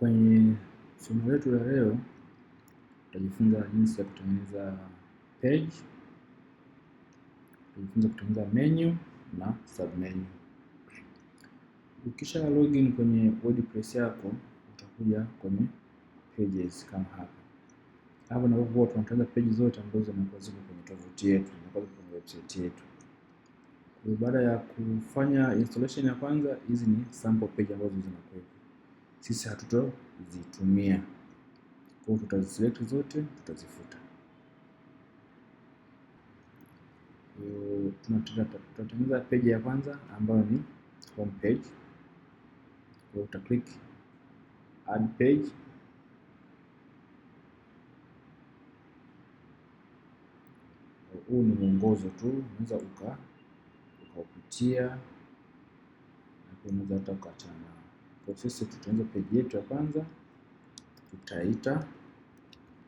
Kwenye somo letu la leo tutajifunza jinsi ya kutengeneza page, tutajifunza kutengeneza menu na submenu. Ukisha login kwenye WordPress yako utakuja kwenye pages kama hapa. Hapo ndipo huwa tunatengeneza page zote ambazo zinakuwa ziko kwenye tovuti yetu, zinakuwa kwenye website yetu. Kwa baada ya kufanya installation ya kwanza, hizi ni sample page ambazo zinakuwa. Sisi hatutozitumia. Kwa hiyo tutaziselect zote, tutazifuta. Tutatengeneza page ya kwanza ambayo ni home page. Kwa hiyo uta click add page. Huu ni mwongozo tu, unaweza ukaupitia na unaweza hata ukachana. Kwa sisi tutaanza page yetu ya kwanza, tutaita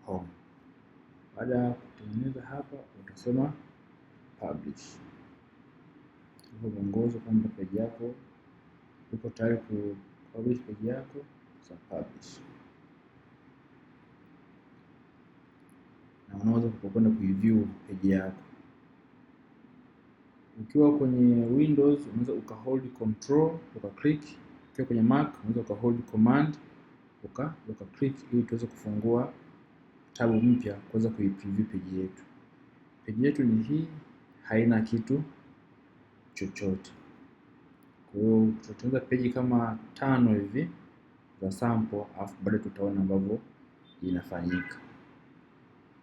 home. Baada ya kutengeneza hapa utasema publish. Hivyo mwongozo kwamba page yako uko tayari ku publish page yako, publish. Na unaweza kwenda kuiview page yako. Ukiwa kwenye Windows unaweza ukahold control ukaclick, ukiwa kwenye Mac unaweza ukahold command ukaclick ili tuweze kufungua tab mpya kuweza kuipreview page yetu. Page yetu ni hii, haina kitu chochote. Kwa hiyo tutatengeneza page kama 5 hivi za sample, afu baadaye tutaona ambavyo inafanyika.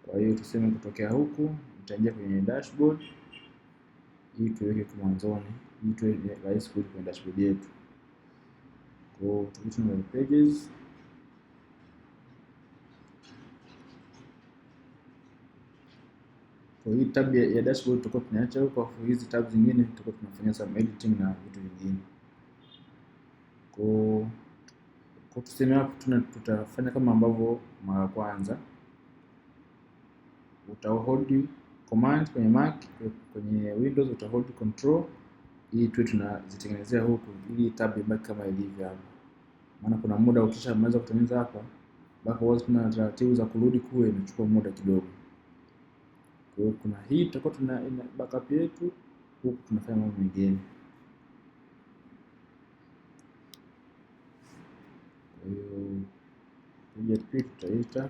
Kwa hiyo tuseme kutokea huku nitaingia kwenye dashboard ili tuweke kwa mwanzoni ili tuwe rahisi kwenye dashboard yetu. Kwa hiyo tutakuja na pages. Kwa hii tab ya dashboard tutakuwa tunaacha huko, afu hizi tab zingine tutakuwa tunafanya some editing na vitu vingine. Kwa tuseme hapo tutafanya kama ambavyo mara kwanza. Utahold command kwenye Mac, kwenye Windows utahold control ili tuwe tunazitengenezea huku ili tab ibaki kama ilivyo hapa. Maana kuna muda ukishamaliza kutengeneza hapa, baka wazi kuna taratibu za kurudi kule inachukua muda kidogo. Kwa hiyo kuna hii tutakuwa tuna backup yetu, huku tunafanya mambo mengine. Kwa hiyo page tutaita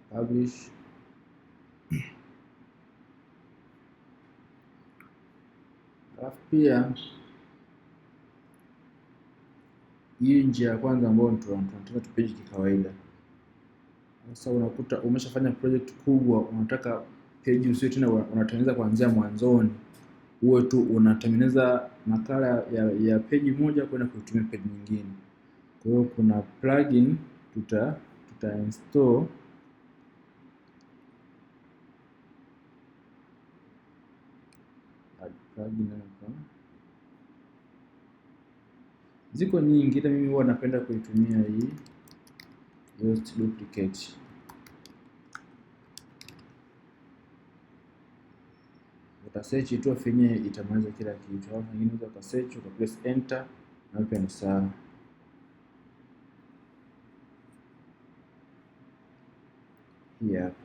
publish. Alafu pia hii njia ya kwanza ambayo tunatengeneza page kikawaida. Sasa unakuta umeshafanya project kubwa, unataka page usio tena unatengeneza kuanzia mwanzoni, uwe tu unatengeneza nakala ya page moja kwenda kutumia page nyingine. Kwa hiyo kuna plugin tuta install plugin hapa. Ziko nyingi, ila mimi huwa napenda kuitumia hii Yoast Duplicate. Uta search tu afanye itamaliza kila kitu. Au nyingine unaweza search uka press enter na pia ni sawa. Hii hapa.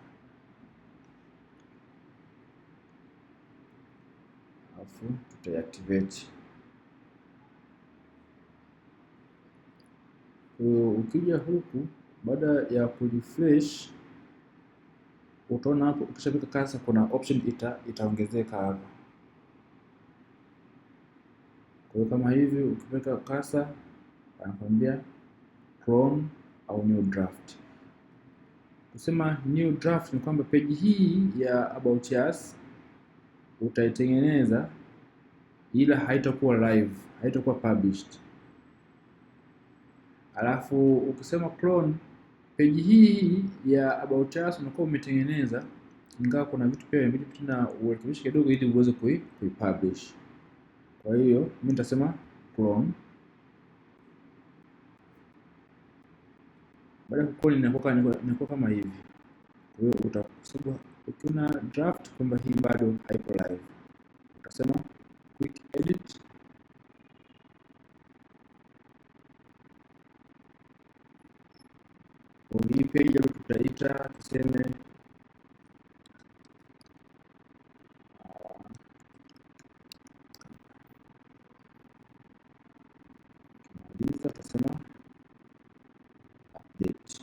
Alafu tuta-activate. Ukija huku baada ya kurefresh utaona hapo ukishapika cursor kuna option itaongezeka hapa. Kwa hiyo kama hivi ukipeka cursor anakuambia clone au new draft. Kusema new draft ni kwamba page hii ya about us utaitengeneza ila haitakuwa live, haitakuwa published. Alafu ukisema clone, page hii ya about us unakuwa umetengeneza, ingawa kuna vitu pia inabidi tena urekebishe kidogo ili uweze kuipublish. Kwa hiyo mimi nitasema clone. Baada ya clone inakuwa kama hivi. Kwa hiyo utakusubiri ukiona draft kwamba hii bado haiko live, Tutasema quick edit. Hii page hapo tutaita tuseme tutasema update,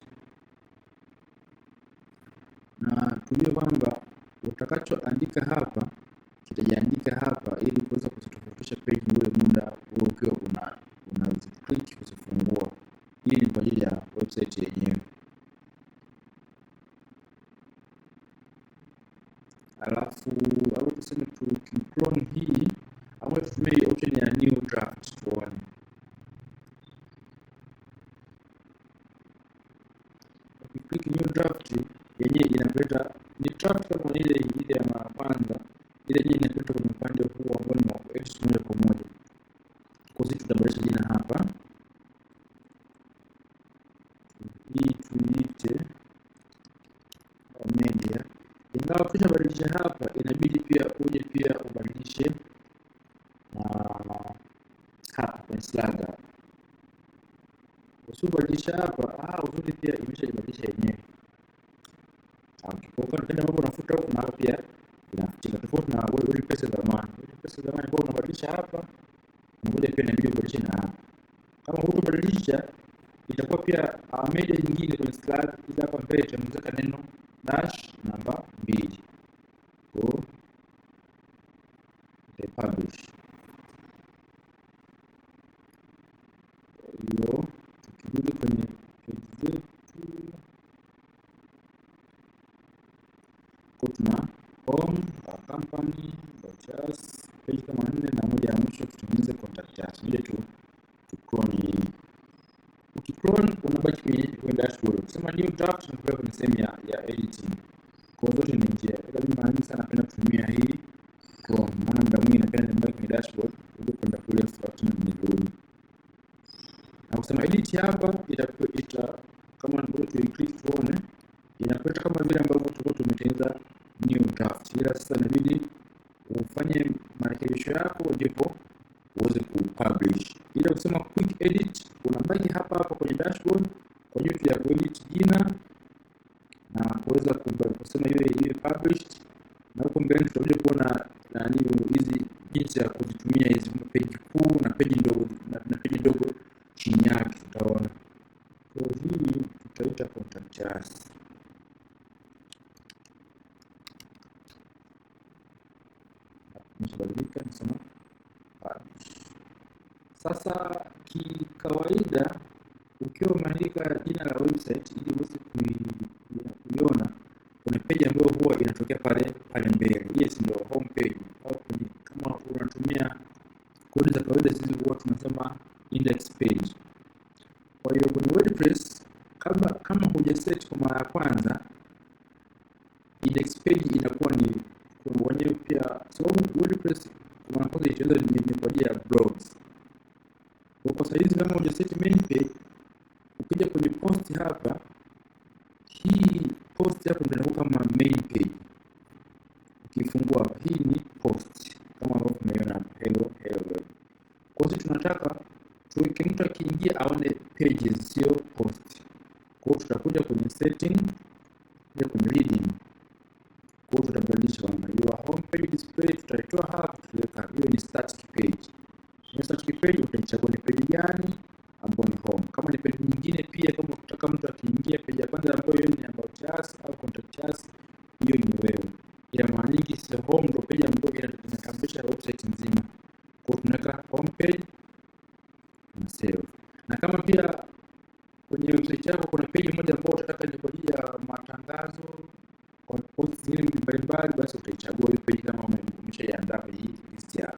na tujue kwamba utakachoandika hapa kitajiandika hapa ili kuweza kuzitofautisha page ule muda huo ukiwa click kuzifungua. Hii ni kwa ajili ya website yenyewe. Alafu au tuseme clone hii au tutumie option ya new draft tuone. Ukiklik new draft yenyewe inapeleka ni draft kama ile ya kwanza, ile yenyewe inapeleka kwenye upande huu ambao ni wa edit moja kwa moja. Kwa hiyo tutabadilisha jina hapa, hii tuiite media. Ingawa kisha badilisha hapa, inabidi pia uje pia ubadilishe hapa kwenye Slugger. Usibadilisha hapa, uzuri pia imeshajibadilisha yenyewe. Kwa kama mambo unafuta huko na pia inafutika tofauti na WordPress zamani. WordPress zamani kwa unabadilisha hapa, unakuja pia inabidi ubadilishe na hapa. Kama hutobadilisha itakuwa pia media nyingine kwenye Slugger ile hapa mbele itaongezeka neno dash namba 2. Kwa publish. Hiyo tukirudi kwenye page zetu tuna home, company, about us, page kama 4 na moja ya mwisho tutengeneze contact us. Ndio tu clone hii. Ukiclone unabaki kwenye dashboard. Ukisema new draft unakuwa kwenye sehemu ya editing. Kwa zote ni njia. Ila mimi mara nyingi sana napenda kutumia hii clone. Maana muda mwingi napenda nibaki kwenye dashboard ili kwenda kule extract na nirudi. Na kusema edit hapa ita kama ngoja tu-click tuone inakuwa kama vile ambavyo tulikuwa tumetengeneza new draft. Ila sasa inabidi ufanye marekebisho yako ndipo uweze kupublish. Ila kusema quick edit unabaki hapa kwenye dashboard kwa ajili ya kuedit jina na kuweza kusema iwe published, na huko mbele tutakuja kuona hizi jinsi ya kuzitumia hizi page kuu na page ndogo na page ndogo chini yake tutaona. Kwa hii tutaita contact us. Nishabadilika nisema publish. Sasa kikawaida ukiwa umeandika jina la website ili uweze kuiona kuna page ambayo huwa inatokea pale mbele. Yes, ndio home page. Au kama unatumia kodi za kawaida sisi huwa tunasema index page. Kwa hiyo kwenye WordPress kama hujaset kwa mara ya kwanza, index page inakuwa ni kwa wenyewe pia. So WordPress kwa mara kwanza itaweza ni kwa ajili ya blogs. Kwa saizi kama hujaset main page, ukija kwenye post hapa, hii post hapo ndio inakuwa kama main page. Ukifungua hapa, hii ni post kama ambavyo tumeona hapa, hello. Kwa hiyo tunataka tuweke mtu akiingia aone pages sio post. Kwa hiyo tutakuja kwenye setting ya kwenye reading. Kwa hiyo tutabadilisha kwamba your home page display tutaitoa hapa, tutaweka hiyo ni static page. Ni static page utaichagua ni page gani ambayo ni home. Kama ni page nyingine pia, kama unataka mtu akiingia page ya kwanza ambayo ni about us au contact us, hiyo ni wewe. Ila mara nyingi sio home ndio page ambayo inatambulisha website nzima. Kwa hiyo tunaweka home page na save. Na kama pia kwenye website yako kuna page moja ambayo utataka ni kwa ajili ya matangazo kwa posts zingine mbalimbali, basi utaichagua hiyo page kama umeshaiandaa kwenye hii list yako.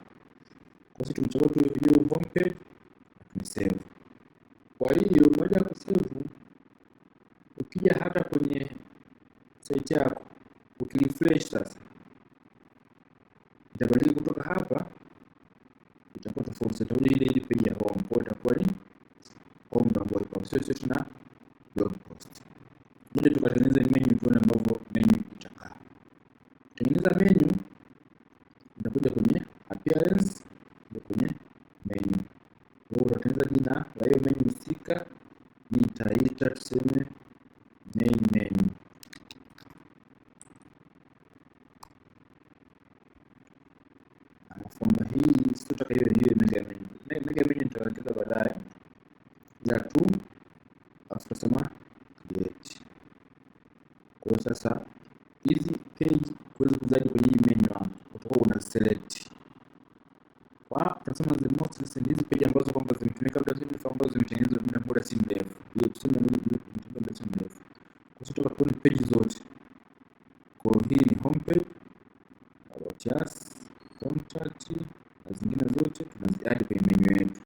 Kwa hiyo tumechagua tu hiyo home page na save. Kwa hiyo baada ya kusave, ukija hata kwenye site yako ukirefresh sasa itabadilika kutoka hapa, itakuwa tofauti. Itakuja ile page ya home, kwa itakuwa ni home ambayo iko sio tuna blog post. Ndio tukatengeneza menu tuone ambavyo menu itakaa. Tengeneza menu, utakuja kwenye hiyo menu husika nitaita tuseme main menu. Kwamba hii sitotaka hiyo mega menu. Mega menu nitawekeza baadaye, ila tu afu tusema create. Kwa hiyo sasa hizi page kuweza kuzaidi kwenye hii menu hapo utakuwa una select kwa tunasema the most recent, hizi page ambazo kwamba zimetumika muda mrefu, ambazo zimetengenezwa muda si mrefu, hiyo kusema muda si mrefu. Kwa hiyo tutaka kuona page zote. Kwa hiyo hii ni home page, about us, contact na zingine zote tunaziadi kwenye menu yetu.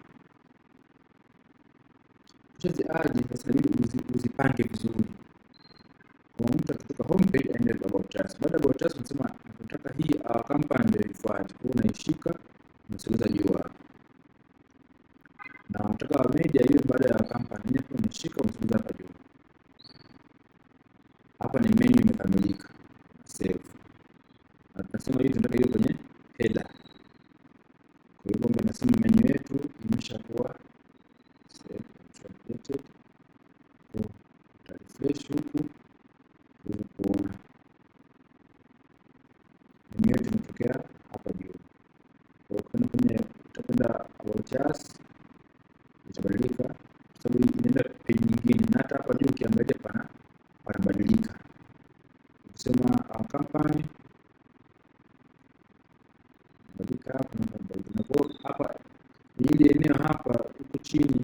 Kisha ziadi sasa inabidi uzipange vizuri. Kwa mtu akitoka home page aende about us. Baada ya about us unasema nataka hii our company ndio ifuate. Kwa hiyo unaishika unasogeza juu hapa. Na unataka media hiyo baada ya company yenyewe unashika unasogeza hapa juu. Hapa ni menu imekamilika. Save. Na tunasema hivi tunataka hiyo kwenye header. Kwa hivyo nasema menu yetu imeshakuwa save updated. Kwa refresh huku tuweze kuona menu yetu imetokea hapa juu. Kwa hiyo kwenye utakwenda about us itabadilika kwa sababu inaenda page nyingine, na hata hapa juu ukiangalia panabadilika. Ukisema our company badilika hapa na badilika. Kwa hapa ile eneo hapa huko chini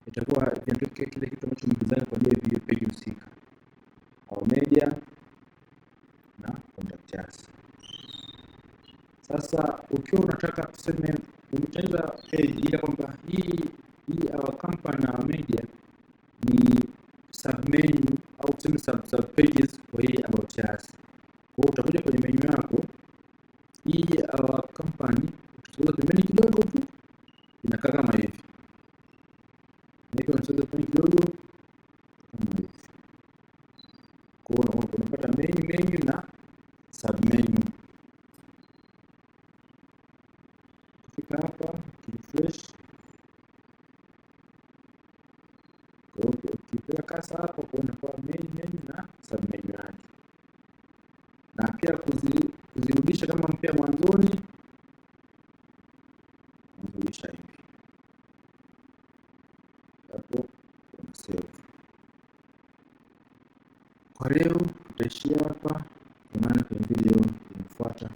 itakuwa inatokea kile kitu ambacho mdesign kwa ajili ya page husika, au media na contact us. Sasa ukiwa unataka tuseme umetengeneza page ile kwamba hii our company na media ni submenu au tuseme sub pages kwa hii about us. Kwa hiyo utakuja kwenye menu yako hii our company utasogeza pembeni kidogo tu, inakaa kama hivi. Niko nasogeza pembeni kidogo kama hivi. Kwa hiyo unapata menu na submenu. Kufika hapa refresh. Kwa hiyo ukipeka kasa hapa kuona kwa menu na submenu yake. Na pia kuzirudisha kama mpya mwanzoni, unarudisha hivi. Hapo una save. Kwa leo tutaishia hapa, tuonane kwenye video inayofuata.